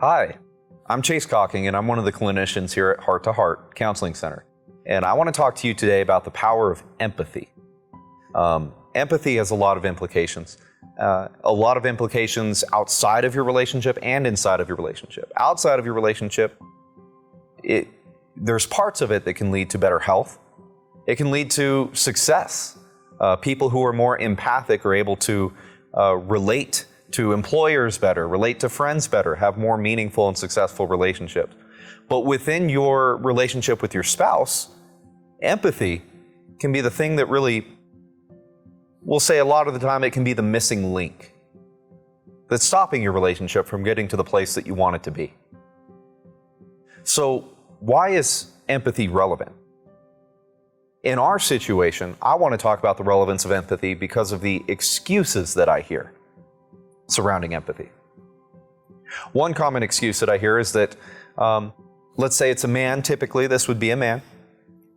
Hi, I'm Chase Cocking, and I'm one of the clinicians here at Heart to Heart Counseling Center. And I want to talk to you today about the power of empathy. Empathy has a lot of implications. Outside of your relationship and inside of your relationship. Outside of your relationship, there's parts of it that can lead to better health. It can lead to success. People who are more empathic are able to relate to employers better, relate to friends better, have more meaningful and successful relationships. But within your relationship with your spouse, empathy can be the thing that really, we'll say a lot of the time, it can be the missing link that's stopping your relationship from getting to the place that you want it to be. So why is empathy relevant? In our situation, I want to talk about the relevance of empathy because of the excuses that I hear surrounding empathy. One common excuse that I hear is that, let's say it's a man, typically this would be a man,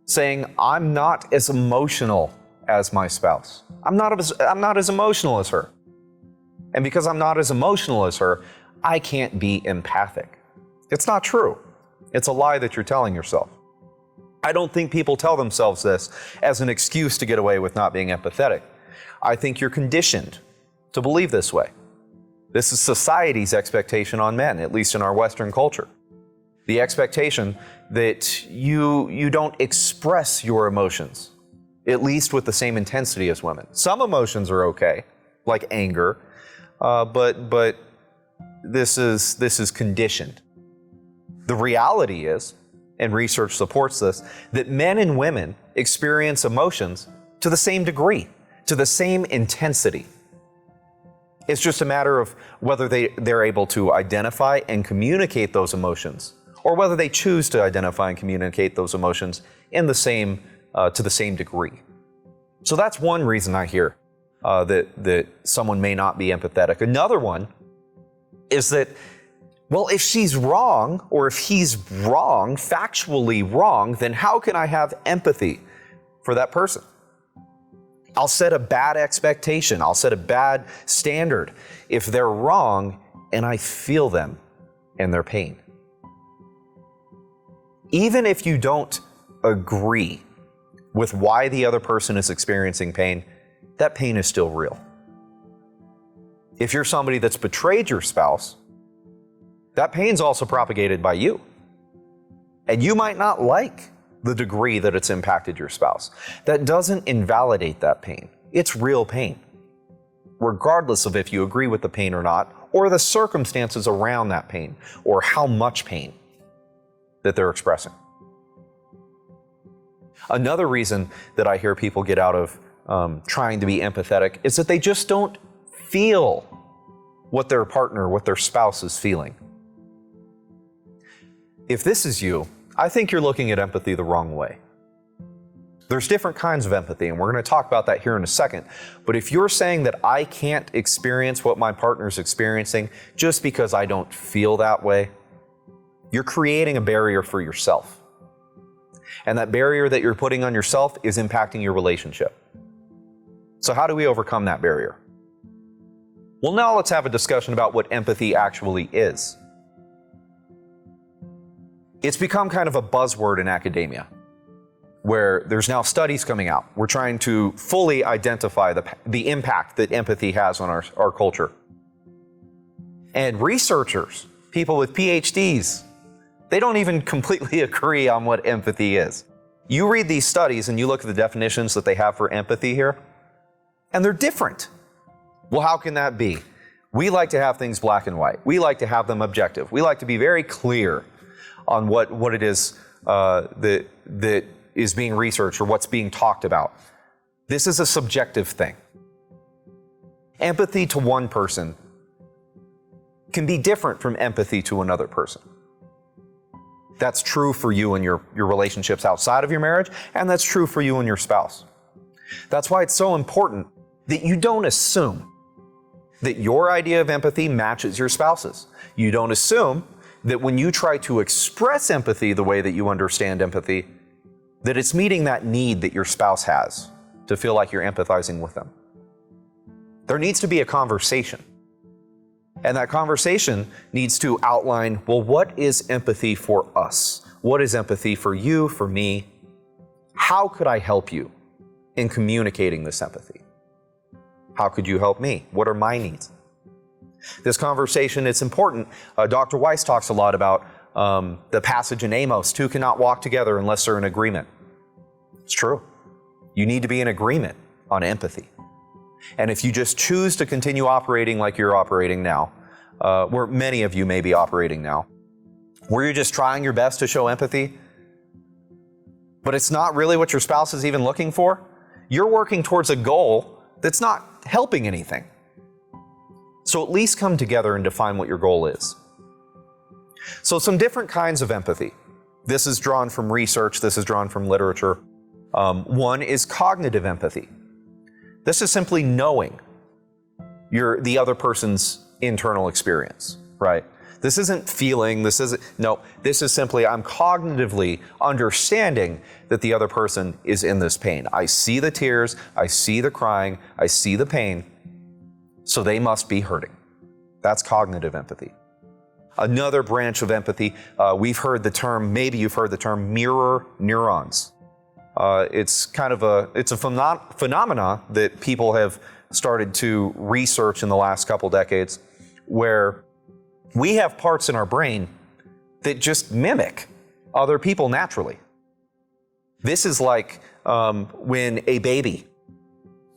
saying, I'm not as emotional as my spouse. I'm not as emotional as her. And because I'm not as emotional as her, I can't be empathic. It's not true. It's a lie that you're telling yourself. I don't think people tell themselves this as an excuse to get away with not being empathetic. I think you're conditioned to believe this way. This is society's expectation on men, at least in our Western culture. The expectation that you don't express your emotions, at least with the same intensity as women. Some emotions are okay, like anger, but this is conditioned. The reality is, and research supports this, that men and women experience emotions to the same degree, to the same intensity. It's just a matter of whether they're able to identify and communicate those emotions, or whether they choose to identify and communicate those emotions in the same, to the same degree. So that's one reason I hear that someone may not be empathetic. Another one is that, well, if she's wrong, or if he's wrong, factually wrong, then how can I have empathy for that person? I'll set a bad expectation. I'll set a bad standard if they're wrong and I feel them and their pain. Even if you don't agree with why the other person is experiencing pain, that pain is still real. If you're somebody that's betrayed your spouse, that pain's also propagated by you. And you might not like the degree that it's impacted your spouse. That doesn't invalidate that pain. It's real pain, regardless of if you agree with the pain or not, or the circumstances around that pain, or how much pain that they're expressing. Another reason that I hear people get out of trying to be empathetic is that they just don't feel what their partner, what their spouse is feeling. If this is you, I think you're looking at empathy the wrong way. There's different kinds of empathy, and we're going to talk about that here in a second. But if you're saying that I can't experience what my partner's experiencing just because I don't feel that way, you're creating a barrier for yourself. And that barrier that you're putting on yourself is impacting your relationship. So how do we overcome that barrier? Well, now let's have a discussion about what empathy actually is. It's become kind of a buzzword in academia, where there's now studies coming out. We're trying to fully identify the impact that empathy has on our culture. And researchers, people with PhDs, they don't even completely agree on what empathy is. You read these studies and you look at the definitions that they have for empathy here, and they're different. Well, how can that be? We like to have things black and white. We like to have them objective. We like to be very clear on what it is that is being researched or what's being talked about. This is a subjective thing. Empathy to one person can be different from empathy to another person. That's true for you and your relationships outside of your marriage, and that's true for you and your spouse. That's why it's so important that you don't assume that your idea of empathy matches your spouse's. You don't assume that when you try to express empathy the way that you understand empathy, that it's meeting that need that your spouse has to feel like you're empathizing with them. There needs to be a conversation. And that conversation needs to outline, well, what is empathy for us? What is empathy for you, for me? How could I help you in communicating this empathy? How could you help me? What are my needs? This conversation, it's important. Dr. Weiss talks a lot about the passage in Amos, two cannot walk together unless they're in agreement. It's true. You need to be in agreement on empathy. And if you just choose to continue operating like you're operating now, where many of you may be operating now, where you're just trying your best to show empathy, but it's not really what your spouse is even looking for, you're working towards a goal that's not helping anything. So at least come together and define what your goal is. So some different kinds of empathy. This is drawn from research, this is drawn from literature. One is cognitive empathy. This is simply knowing the other person's internal experience, right? This isn't feeling, this is simply I'm cognitively understanding that the other person is in this pain. I see the tears, I see the crying, I see the pain, so they must be hurting. That's cognitive empathy. Another branch of empathy, maybe you've heard the term mirror neurons. It's a phenomena that people have started to research in the last couple decades, where we have parts in our brain that just mimic other people naturally. This is like when a baby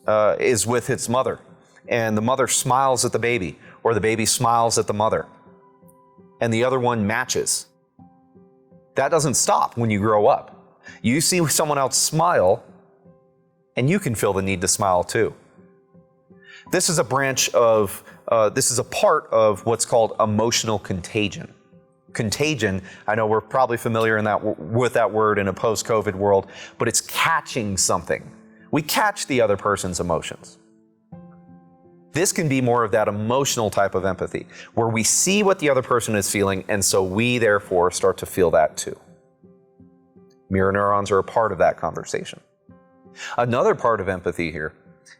is with its mother, and the mother smiles at the baby, or the baby smiles at the mother, and the other one matches. That doesn't stop when you grow up. You see someone else smile, and you can feel the need to smile too. This is a part of what's called emotional contagion. Contagion, I know we're probably familiar with that word in a post-COVID world, but it's catching something. We catch the other person's emotions. This can be more of that emotional type of empathy, where we see what the other person is feeling, and so we therefore start to feel that too. Mirror neurons are a part of that conversation. Another part of empathy here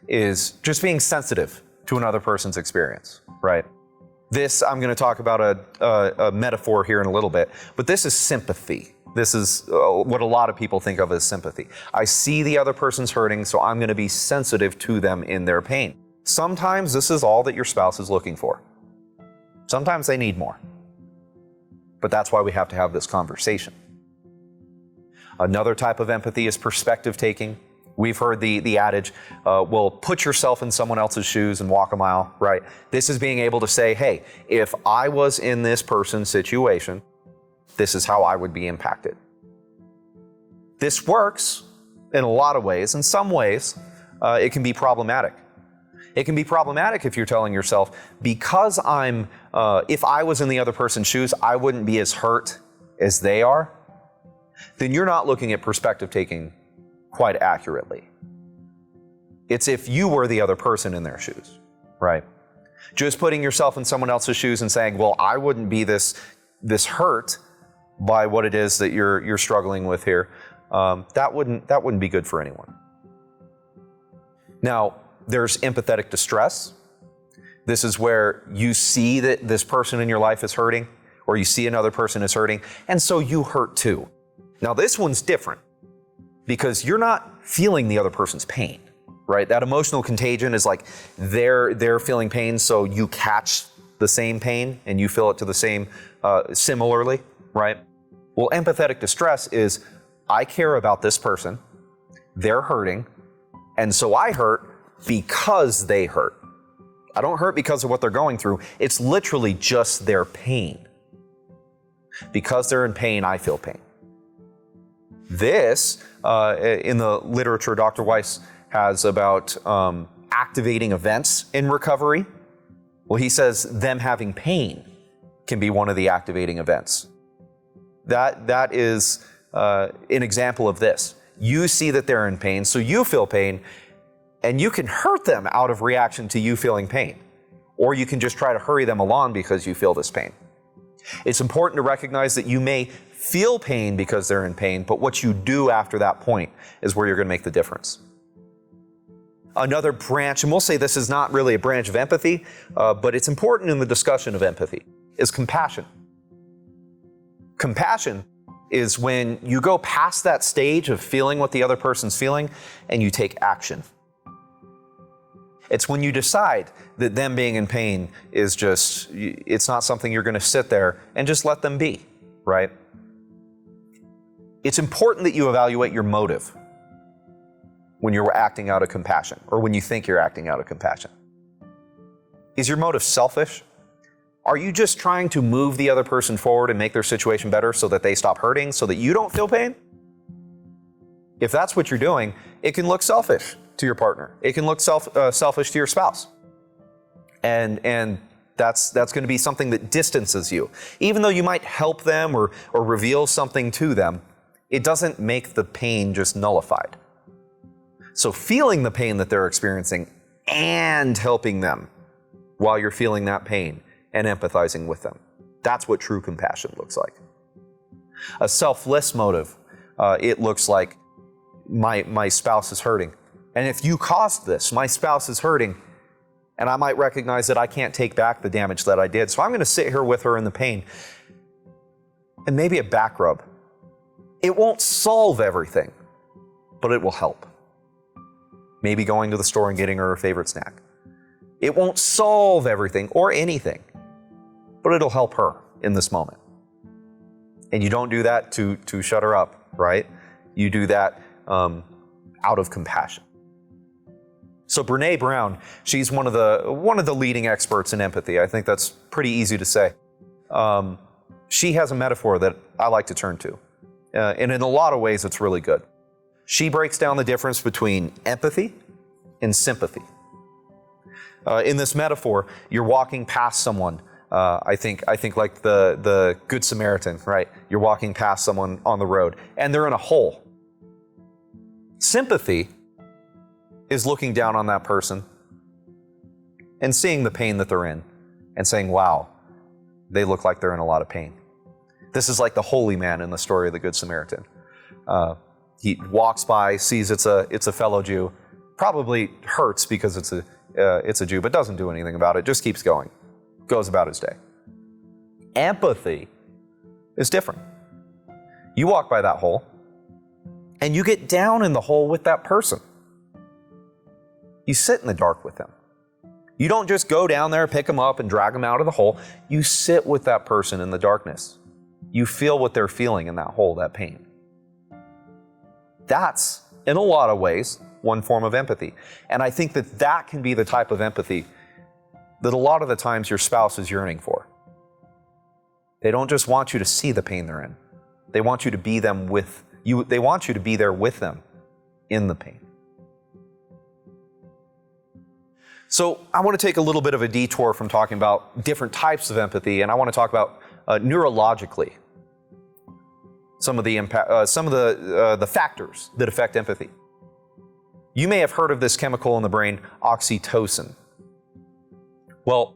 is just being sensitive to another person's experience, right? This, I'm going to talk about a metaphor here in a little bit, but this is sympathy. This is what a lot of people think of as sympathy. I see the other person's hurting, so I'm going to be sensitive to them in their pain. Sometimes this is all that your spouse is looking for. Sometimes they need more. But that's why we have to have this conversation. Another type of empathy is perspective taking. We've heard the adage, well, put yourself in someone else's shoes and walk a mile, right? This is being able to say, hey, if I was in this person's situation, this is how I would be impacted. This works in a lot of ways. In some ways, it can be problematic. It can be problematic if you're telling yourself, because if I was in the other person's shoes, I wouldn't be as hurt as they are. Then you're not looking at perspective taking quite accurately. It's if you were the other person in their shoes, right? Just putting yourself in someone else's shoes and saying, well, I wouldn't be this hurt by what it is that you're struggling with here. That wouldn't be good for anyone. Now, there's empathetic distress. This is where you see that this person in your life is hurting, or you see another person is hurting, and so you hurt too. Now, this one's different because you're not feeling the other person's pain, right? That emotional contagion is like they're feeling pain, so you catch the same pain and you feel it to the same, similarly, right? Well, empathetic distress is I care about this person, they're hurting, and so I hurt because they hurt. I don't hurt because of what they're going through. It's literally just their pain. Because they're in pain, I feel pain. This, in the literature Dr. Weiss has about activating events in recovery, well, he says them having pain can be one of the activating events. That is an example of this. You see that they're in pain, so you feel pain, and you can hurt them out of reaction to you feeling pain. Or you can just try to hurry them along because you feel this pain. It's important to recognize that you may feel pain because they're in pain, but what you do after that point is where you're going to make the difference. Another branch, and we'll say this is not really a branch of empathy, but it's important in the discussion of empathy, is compassion. Compassion is when you go past that stage of feeling what the other person's feeling and you take action. It's when you decide that them being in pain is just, it's not something you're going to sit there and just let them be, right? It's important that you evaluate your motive when you're acting out of compassion, or when you think you're acting out of compassion. Is your motive selfish? Are you just trying to move the other person forward and make their situation better so that they stop hurting, so that you don't feel pain? If that's what you're doing, it can look selfish to your partner. It can look selfish to your spouse. And that's going to be something that distances you. Even though you might help them or reveal something to them, it doesn't make the pain just nullified. So feeling the pain that they're experiencing and helping them while you're feeling that pain and empathizing with them. That's what true compassion looks like. A selfless motive, it looks like my spouse is hurting. And if you caused this, my spouse is hurting, and I might recognize that I can't take back the damage that I did. So I'm going to sit here with her in the pain. And maybe a back rub. It won't solve everything, but it will help. Maybe going to the store and getting her a favorite snack. It won't solve everything or anything, but it'll help her in this moment. And you don't do that to shut her up, right? You do that out of compassion. So Brené Brown, she's one of the leading experts in empathy. I think that's pretty easy to say. She has a metaphor that I like to turn to. And in a lot of ways, it's really good. She breaks down the difference between empathy and sympathy. In this metaphor, you're walking past someone. I think like the Good Samaritan, right? You're walking past someone on the road, and they're in a hole. Sympathy is looking down on that person and seeing the pain that they're in and saying, wow, they look like they're in a lot of pain. This is like the holy man in the story of the Good Samaritan. He walks by, sees it's a fellow Jew, probably hurts because it's a Jew, but doesn't do anything about it, just keeps going, goes about his day. Empathy is different. You walk by that hole, and you get down in the hole with that person. You sit in the dark with them. You don't just go down there, pick them up, and drag them out of the hole. You sit with that person in the darkness. You feel what they're feeling in that hole, that pain. That's, in a lot of ways, one form of empathy. And I think that can be the type of empathy that a lot of the times your spouse is yearning for. They don't just want you to see the pain they're in. They want you to be them with you. They want you to be there with them in the pain. So I want to take a little bit of a detour from talking about different types of empathy, and I want to talk about neurologically some of the factors that affect empathy. You may have heard of this chemical in the brain, oxytocin. Well,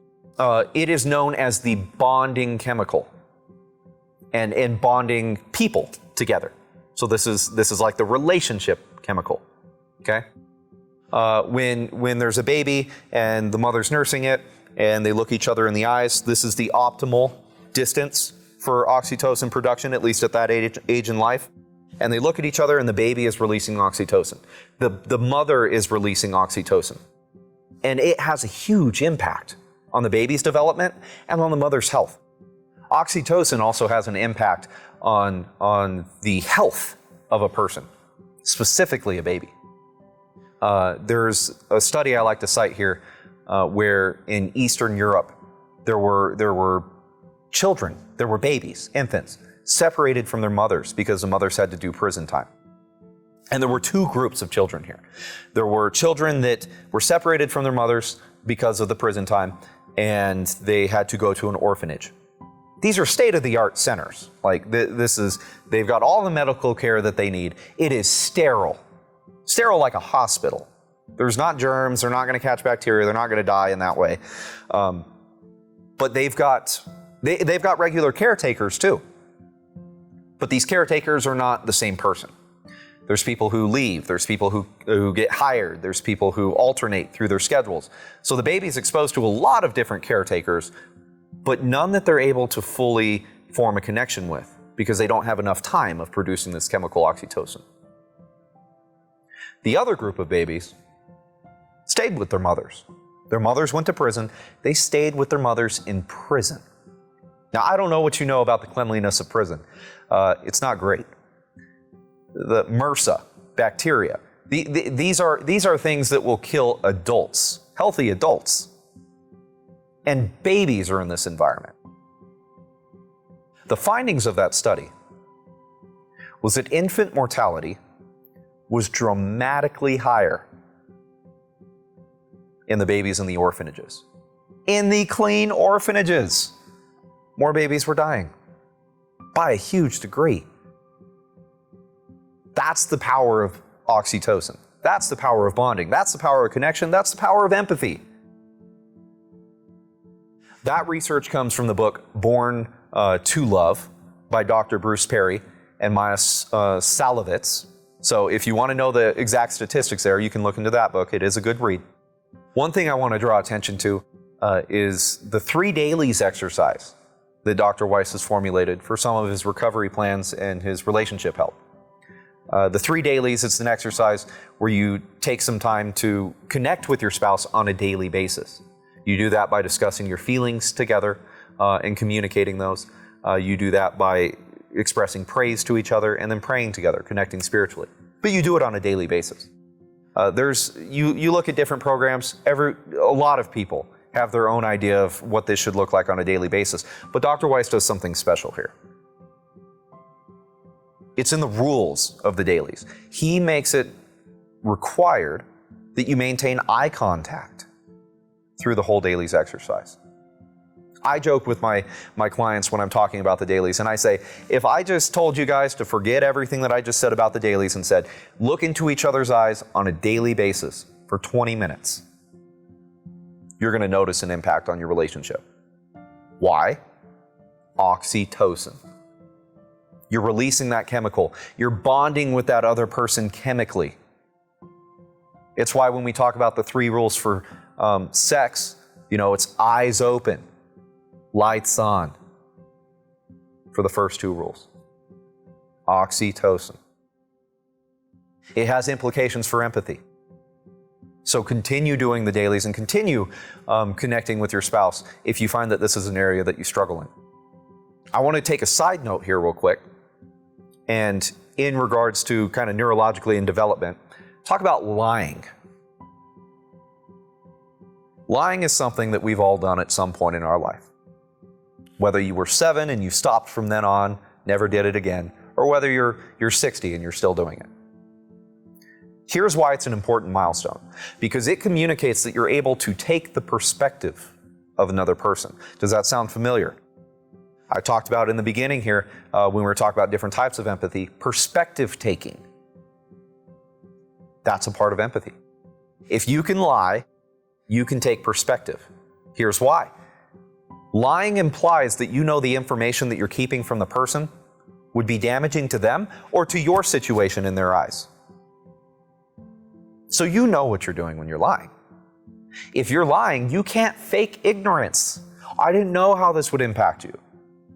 it is known as the bonding chemical and bonding people together. So this is like the relationship chemical, okay? When there's a baby and the mother's nursing it and they look each other in the eyes, this is the optimal distance for oxytocin production, at least at that age in life. And they look at each other and the baby is releasing oxytocin. The mother is releasing oxytocin. And it has a huge impact on the baby's development and on the mother's health. Oxytocin also has an impact on the health of a person, specifically a baby. There's a study I like to cite here where in Eastern Europe there were children, there were babies, infants, separated from their mothers because the mothers had to do prison time. And there were two groups of children here. There were children that were separated from their mothers because of the prison time, and they had to go to an orphanage. These are state-of-the-art centers. Like they've got all the medical care that they need. It is sterile like a hospital. There's not germs. They're not going to catch bacteria. They're not going to die in that way. But they've got regular caretakers too. But these caretakers are not the same person. There's people who leave. There's people who get hired. There's people who alternate through their schedules. So the baby's exposed to a lot of different caretakers, but none that they're able to fully form a connection with because they don't have enough time of producing this chemical oxytocin. The other group of babies stayed with their mothers. Their mothers went to prison. They stayed with their mothers in prison. Now, I don't know what you know about the cleanliness of prison. It's not great. The MRSA, bacteria, these are things that will kill adults, healthy adults. And babies are in this environment. The findings of that study was that infant mortality was dramatically higher in the babies in the orphanages. In the clean orphanages, more babies were dying by a huge degree. That's the power of oxytocin. That's the power of bonding. That's the power of connection. That's the power of empathy. That research comes from the book Born to Love by Dr. Bruce Perry and Maya Salovitz. So if you want to know the exact statistics there, you can look into that book. It is a good read. One thing I want to draw attention to is the 3 Dailies exercise that Dr. Weiss has formulated for some of his recovery plans and his relationship help. The 3 Dailies, it's an exercise where you take some time to connect with your spouse on a daily basis. You do that by discussing your feelings together and communicating those. You do that by expressing praise to each other and then praying together, connecting spiritually. But you do it on a daily basis. You look at different programs. A lot of people have their own idea of what this should look like on a daily basis. But Dr. Weiss does something special here. It's in the rules of the Dailies. He makes it required that you maintain eye contact through the whole Dailies exercise. I joke with my clients when I'm talking about the Dailies, and I say, if I just told you guys to forget everything that I just said about the Dailies and said, look into each other's eyes on a daily basis for 20 minutes, you're going to notice an impact on your relationship. Why? Oxytocin. You're releasing that chemical. You're bonding with that other person chemically. It's why when we talk about the 3 rules for sex, it's eyes open, lights on for the first 2 rules. Oxytocin. It has implications for empathy. So continue doing the Dailies and continue connecting with your spouse if you find that this is an area that you struggle in. I want to take a side note here real quick. And in regards to kind of neurologically in development, talk about lying. Lying is something that we've all done at some point in our life. Whether you were 7 and you stopped from then on, never did it again, or whether you're 60 and you're still doing it. Here's why it's an important milestone. Because it communicates that you're able to take the perspective of another person. Does that sound familiar? I talked about in the beginning here, when we were talking about different types of empathy, perspective taking. That's a part of empathy. If you can lie, you can take perspective. Here's why. Lying implies that you know the information that you're keeping from the person would be damaging to them or to your situation in their eyes. So you know what you're doing when you're lying. If you're lying, you can't fake ignorance. I didn't know how this would impact you.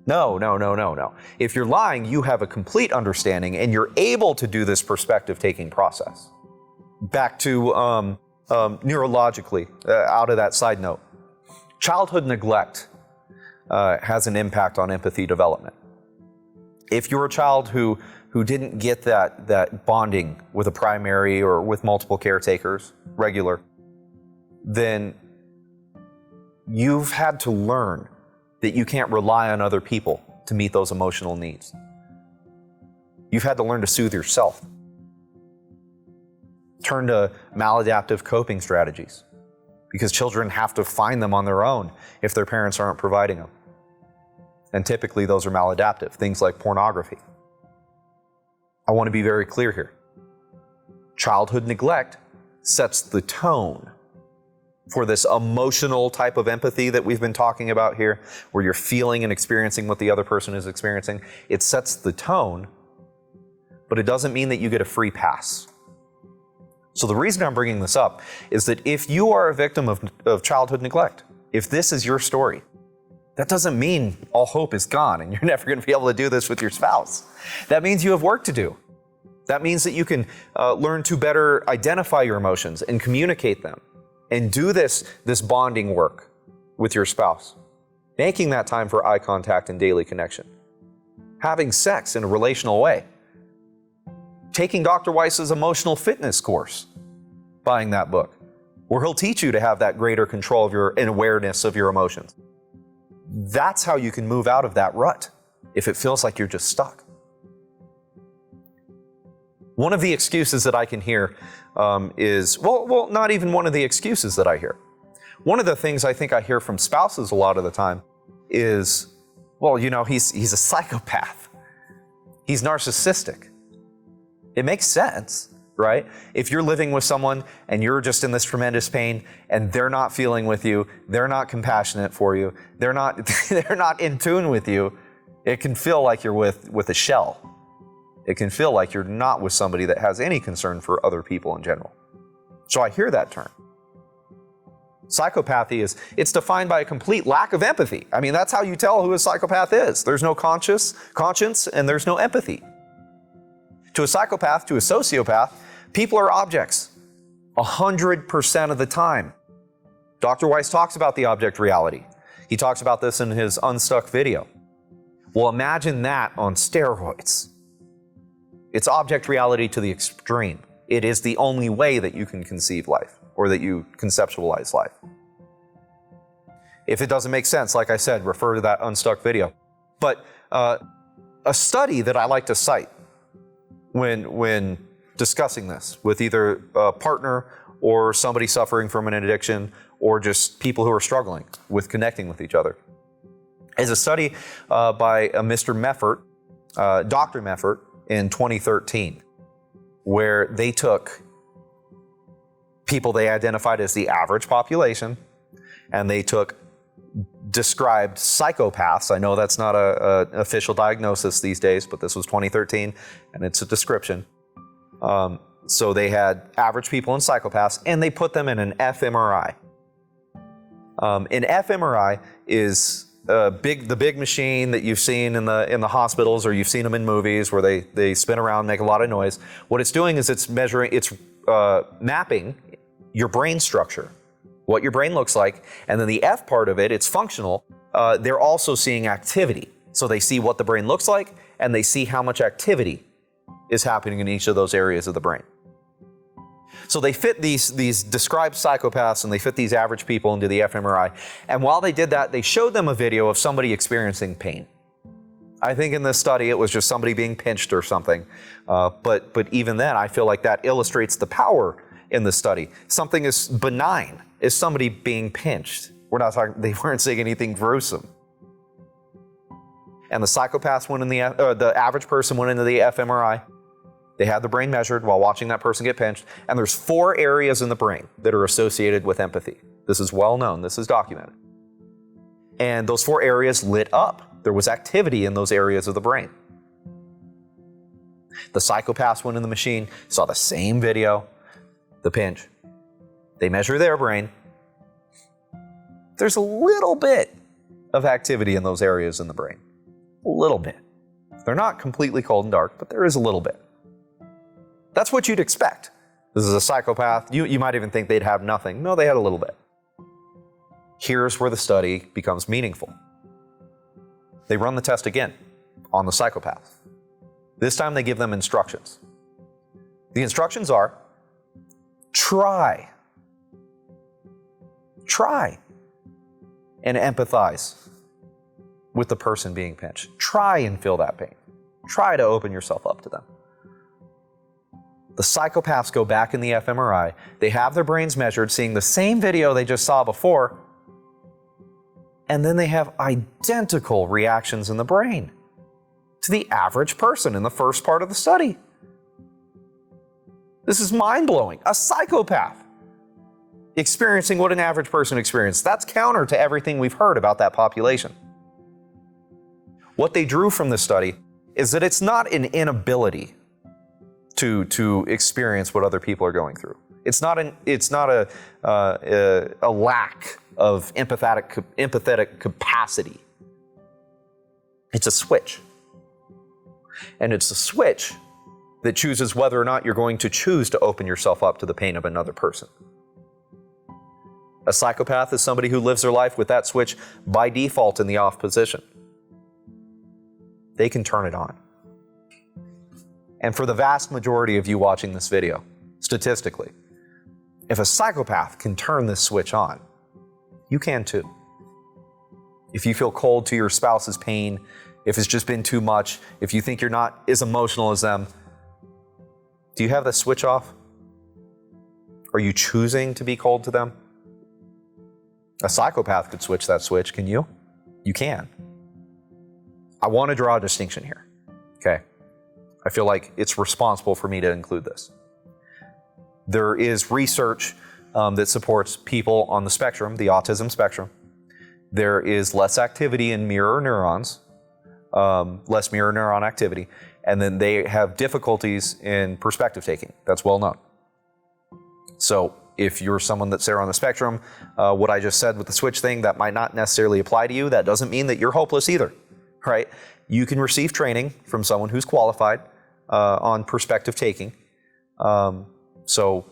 No. If you're lying, you have a complete understanding and you're able to do this perspective-taking process. Back to neurologically, out of that side note. Childhood neglect has an impact on empathy development. If you're a child who didn't get that bonding with a primary or with multiple caretakers, regular, then you've had to learn that you can't rely on other people to meet those emotional needs. You've had to learn to soothe yourself. Turn to maladaptive coping strategies because children have to find them on their own if their parents aren't providing them. And typically those are maladaptive, things like pornography. I want to be very clear here. Childhood neglect sets the tone for this emotional type of empathy that we've been talking about here, where you're feeling and experiencing what the other person is experiencing. It sets the tone but it doesn't mean that you get a free pass. So the reason I'm bringing this up is that if you are a victim of childhood neglect, if this is your story, that doesn't mean all hope is gone and you're never going to be able to do this with your spouse. That means you have work to do. That means that you can learn to better identify your emotions and communicate them and do this bonding work with your spouse. Making that time for eye contact and daily connection. Having sex in a relational way. Taking Dr. Weiss's emotional fitness course. Buying that book. Where he'll teach you to have that greater control of and awareness of your emotions. That's how you can move out of that rut if it feels like you're just stuck. One of the excuses that I can hear is, well, not even one of the excuses that I hear. One of the things I think I hear from spouses a lot of the time is, well, you know, he's a psychopath. He's narcissistic. It makes sense, right? If you're living with someone and you're just in this tremendous pain and they're not feeling with you, they're not compassionate for you, they're not in tune with you, it can feel like you're with a shell. It can feel like you're not with somebody that has any concern for other people in general. So I hear that term. Psychopathy it's defined by a complete lack of empathy. I mean, that's how you tell who a psychopath is. There's no conscience, and there's no empathy. To a psychopath, to a sociopath, people are objects 100% of the time. Dr. Weiss talks about the object reality. He talks about this in his Unstuck video. Well, imagine that on steroids. It's object reality to the extreme. It is the only way that you can conceive life or that you conceptualize life. If it doesn't make sense, like I said, refer to that Unstuck video. But a study that I like to cite when discussing this with either a partner or somebody suffering from an addiction or just people who are struggling with connecting with each other is a study by Mr. Meffert, Dr. Meffert, in 2013, where they took people they identified as the average population and they took described psychopaths. I know that's not an official diagnosis these days, but this was 2013 and it's a description. So they had average people and psychopaths and they put them in an fMRI. An fMRI is the big machine that you've seen in the hospitals or you've seen them in movies where they spin around, make a lot of noise. What it's doing is it's mapping your brain structure, what your brain looks like, and then the F part of it, it's functional. They're also seeing activity. So they see what the brain looks like and they see how much activity is happening in each of those areas of the brain. So they fit these described psychopaths and they fit these average people into the fMRI. And while they did that, they showed them a video of somebody experiencing pain. I think in this study, it was just somebody being pinched or something. But even then, I feel like that illustrates the power in the study. Something as benign as somebody being pinched. They weren't saying anything gruesome. And the psychopaths went in the average person went into the fMRI. They had the brain measured while watching that person get pinched. And there's 4 areas in the brain that are associated with empathy. This is well known. This is documented. And those 4 areas lit up. There was activity in those areas of the brain. The psychopaths went in the machine, saw the same video, the pinch. They measure their brain. There's a little bit of activity in those areas in the brain. A little bit. They're not completely cold and dark, but there is a little bit. That's what you'd expect. This is a psychopath. You might even think they'd have nothing. No, they had a little bit. Here's where the study becomes meaningful. They run the test again on the psychopath. This time they give them instructions. The instructions are, try and empathize with the person being pinched. Try and feel that pain. Try to open yourself up to them. The psychopaths go back in the fMRI. They have their brains measured, seeing the same video they just saw before, and then they have identical reactions in the brain to the average person in the first part of the study. This is mind-blowing. A psychopath experiencing what an average person experienced. That's counter to everything we've heard about that population. What they drew from this study is that it's not an inability to experience what other people are going through. It's not a lack of empathetic capacity. It's a switch. And it's a switch that chooses whether or not you're going to choose to open yourself up to the pain of another person. A psychopath is somebody who lives their life with that switch by default in the off position. They can turn it on. And for the vast majority of you watching this video, statistically, if a psychopath can turn this switch on, you can too. If you feel cold to your spouse's pain, if it's just been too much, if you think you're not as emotional as them, do you have the switch off? Are you choosing to be cold to them? A psychopath could switch that switch, can you? You can. I want to draw a distinction here, okay? I feel like it's responsible for me to include this. There is research that supports people on the spectrum, the autism spectrum. There is less activity in mirror neurons, less mirror neuron activity, and then they have difficulties in perspective taking. That's well known. So if you're someone that's there on the spectrum, what I just said with the switch thing, that might not necessarily apply to you. That doesn't mean that you're hopeless either, right? You can receive training from someone who's qualified on perspective taking. So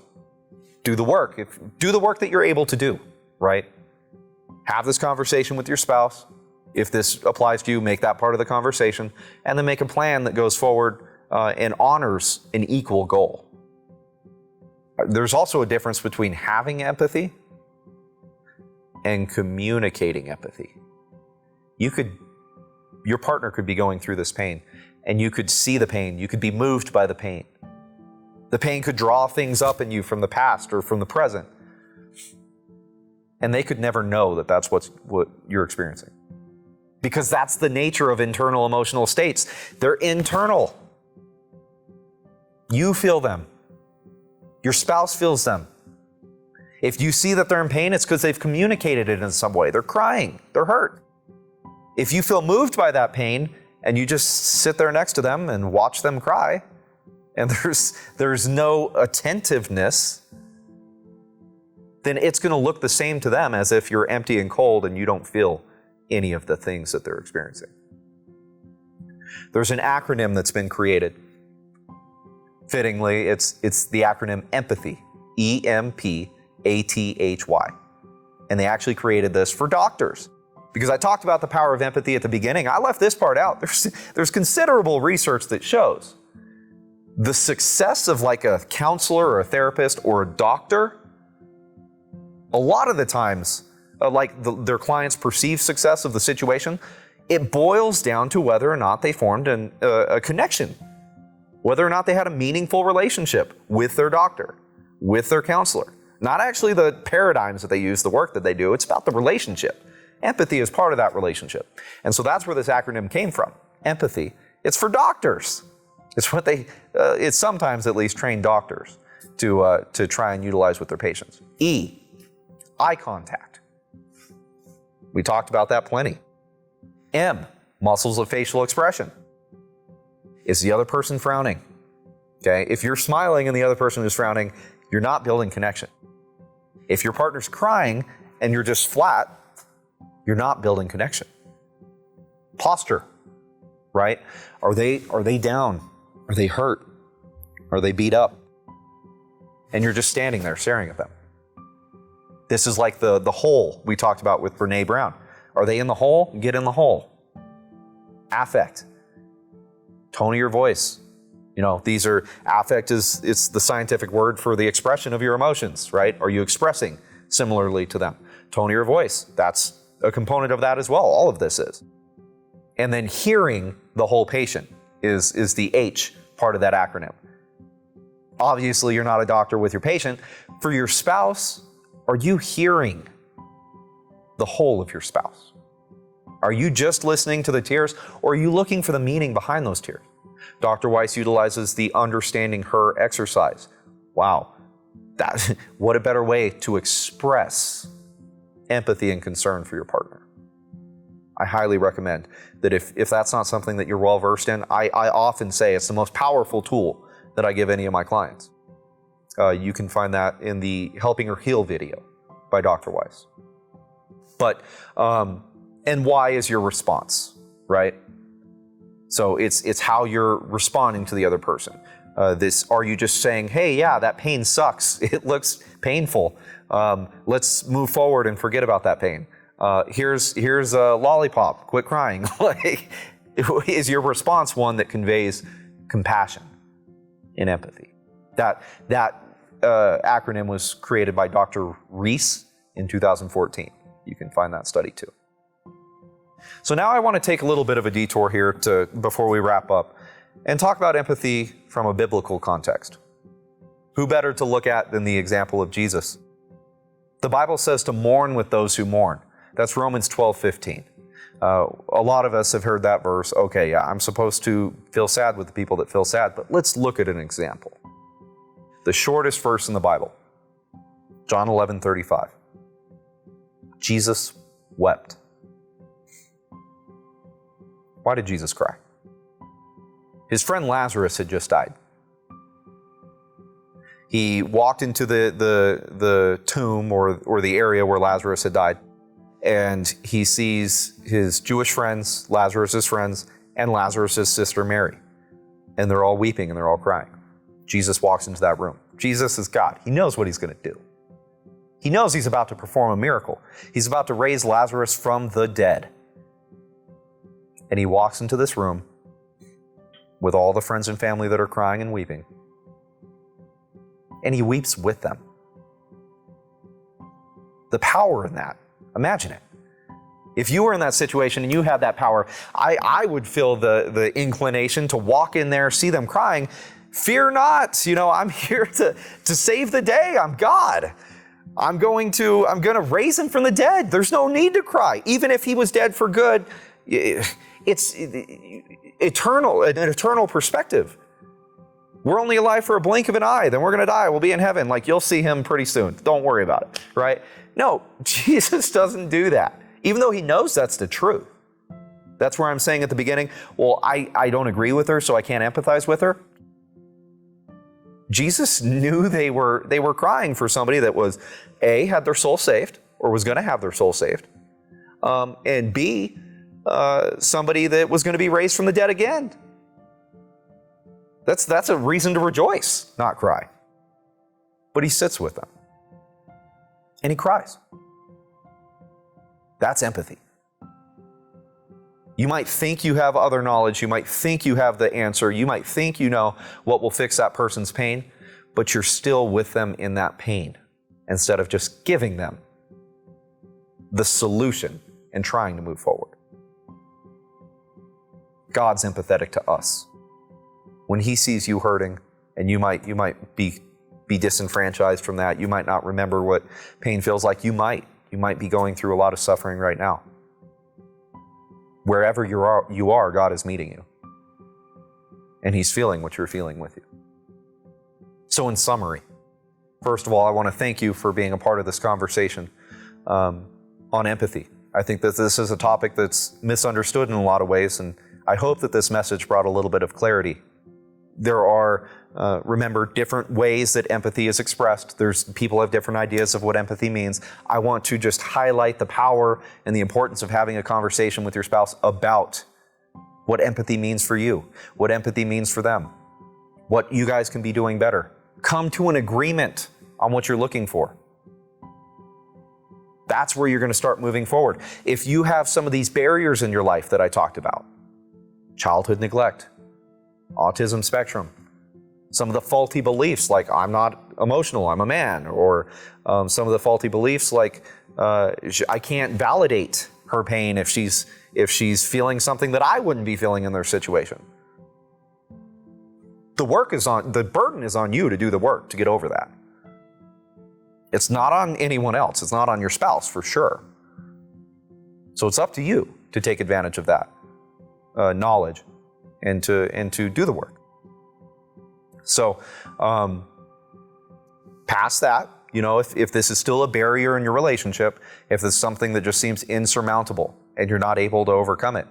do the work. Do the work that you're able to do, right? Have this conversation with your spouse. If this applies to you, make that part of the conversation, and then make a plan that goes forward and honors an equal goal. There's also a difference between having empathy and communicating empathy. Your partner could be going through this pain, and you could see the pain. You could be moved by the pain. The pain could draw things up in you from the past or from the present. And they could never know that that's what you're experiencing. Because that's the nature of internal emotional states. They're internal. You feel them. Your spouse feels them. If you see that they're in pain, it's because they've communicated it in some way. They're crying. They're hurt. If you feel moved by that pain and you just sit there next to them and watch them cry, and there's no attentiveness, then it's going to look the same to them as if you're empty and cold and you don't feel any of the things that they're experiencing. There's an acronym that's been created. Fittingly, it's the acronym E.M.P.A.T.H.Y. E.M.P.A.T.H.Y. And they actually created this for doctors. Because I talked about the power of empathy at the beginning, I left this part out. There's considerable research that shows the success of like a counselor or a therapist or a doctor. A lot of the times, their clients' perceived success of the situation, it boils down to whether or not they formed a connection, whether or not they had a meaningful relationship with their doctor, with their counselor. Not actually the paradigms that they use, the work that they do, it's about the relationship. Empathy is part of that relationship. And so that's where this acronym came from, empathy. It's for doctors. It's what it's sometimes at least trained doctors to try and utilize with their patients. E, eye contact. We talked about that plenty. M, muscles of facial expression. Is the other person frowning? Okay, if you're smiling and the other person is frowning, you're not building connection. If your partner's crying and you're just flat, you're not building connection. Posture, right? Are they down? Are they hurt? Are they beat up? And you're just standing there staring at them. This is like the hole we talked about with Brene Brown. Are they in the hole? Get in the hole. Affect. Tone of your voice. These are, affect it's the scientific word for the expression of your emotions, right? Are you expressing similarly to them? Tone of your voice. That's a component of that as well. All of this is. And then hearing the whole patient is the H part of that acronym. Obviously, you're not a doctor with your patient. For your spouse, are you hearing the whole of your spouse? Are you just listening to the tears, or are you looking for the meaning behind those tears? Dr. Weiss utilizes the understanding her exercise. Wow, what a better way to express empathy and concern for your partner. I highly recommend that if that's not something that you're well versed in, I often say it's the most powerful tool that I give any of my clients. You can find that in the Helping Her Heal video by Dr. Weiss. But, and why is your response, right? So it's how you're responding to the other person. Are you just saying, hey, yeah, that pain sucks. It looks painful. Let's move forward and forget about that pain. Here's a lollipop. Quit crying. Like, is your response one that conveys compassion and empathy? That acronym was created by Dr. Weiss in 2014. You can find that study too. So now I want to take a little bit of a detour here before we wrap up and talk about empathy from a biblical context. Who better to look at than the example of Jesus? The Bible says to mourn with those who mourn. That's Romans 12:15. A lot of us have heard that verse. Okay, yeah, I'm supposed to feel sad with the people that feel sad, but let's look at an example. The shortest verse in the Bible, John 11:35. Jesus wept. Why did Jesus cry? His friend Lazarus had just died. He walked into the tomb or the area where Lazarus had died, and he sees his Jewish friends, Lazarus' friends, and Lazarus' sister Mary. And they're all weeping and they're all crying. Jesus walks into that room. Jesus is God. He knows what he's going to do. He knows he's about to perform a miracle. He's about to raise Lazarus from the dead. And he walks into this room with all the friends and family that are crying and weeping. And he weeps with them. The power in that. Imagine it. If you were in that situation and you had that power, I would feel the inclination to walk in there, see them crying. Fear not, I'm here to save the day. I'm God. I'm going to raise him from the dead. There's no need to cry. Even if he was dead for good, it's eternal, an eternal perspective. We're only alive for a blink of an eye, then we're going to die. We'll be in heaven. Like, you'll see him pretty soon. Don't worry about it, right? No, Jesus doesn't do that, even though he knows that's the truth. That's where I'm saying at the beginning, well, I don't agree with her, so I can't empathize with her. Jesus knew they were crying for somebody that was, A, had their soul saved, or was going to have their soul saved, and B, somebody that was going to be raised from the dead again. That's a reason to rejoice, not cry. But he sits with them. And he cries. That's empathy. You might think you have other knowledge. You might think you have the answer. You might think you know what will fix that person's pain, but you're still with them in that pain instead of just giving them the solution and trying to move forward. God's empathetic to us. When he sees you hurting, and you might be disenfranchised from that, you might not remember what pain feels like. You might be going through a lot of suffering right now. Wherever you are, God is meeting you. And he's feeling what you're feeling with you. So in summary, first of all, I want to thank you for being a part of this conversation on empathy. I think that this is a topic that's misunderstood in a lot of ways, and I hope that this message brought a little bit of clarity. There are, remember, different ways that empathy is expressed. People have different ideas of what empathy means. I want to just highlight the power and the importance of having a conversation with your spouse about what empathy means for you, what empathy means for them, what you guys can be doing better. Come to an agreement on what you're looking for. That's where you're going to start moving forward. If you have some of these barriers in your life that I talked about, childhood neglect, autism spectrum, some of the faulty beliefs like I'm not emotional, I'm a man, or some of the faulty beliefs like I can't validate her pain if she's feeling something that I wouldn't be feeling in their situation. The burden is on you to do the work to get over that. It's not on anyone else. It's not on your spouse for sure. So it's up to you to take advantage of that knowledge and to do the work. So past that, if this is still a barrier in your relationship, if there's something that just seems insurmountable and you're not able to overcome it,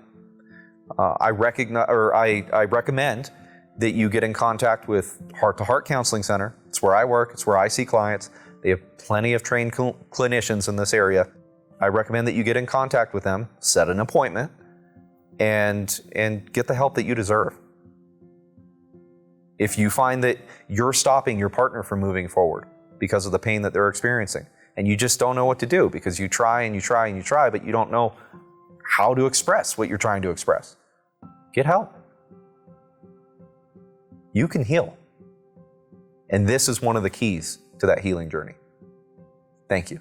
I recommend that you get in contact with Heart to Heart Counseling Center. It's where I work. It's where I see clients. They have plenty of trained clinicians in this area. I recommend that you get in contact with them, set an appointment, and get the help that you deserve. If you find that you're stopping your partner from moving forward because of the pain that they're experiencing, and you just don't know what to do because you try and you try and you try, but you don't know how to express what you're trying to express, get help. You can heal. And this is one of the keys to that healing journey. Thank you.